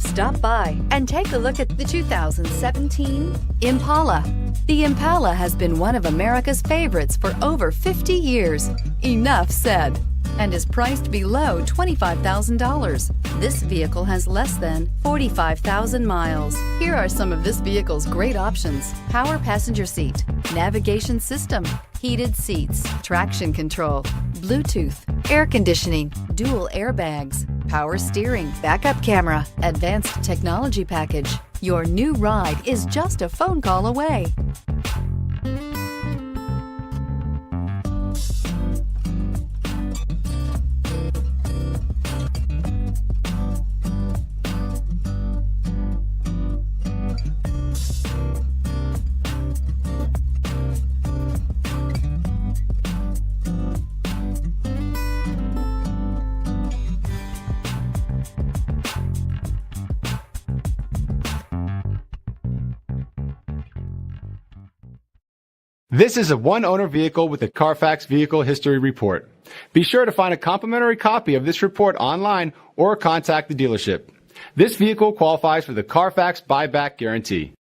Stop by and take a look at the 2017 Impala. The Impala has been one of America's favorites for over 50 years. Enough said. And is priced below $25,000. This vehicle has less than 45,000 miles. Here are some of this vehicle's great options: power passenger seat, navigation system, heated seats, traction control, Bluetooth, air conditioning, dual airbags, power steering, backup camera, advanced technology package. Your new ride is just a phone call away. This is a one-owner vehicle with a Carfax Vehicle History Report. Be sure to find a complimentary copy of this report online or contact the dealership. This vehicle qualifies for the Carfax Buyback Guarantee.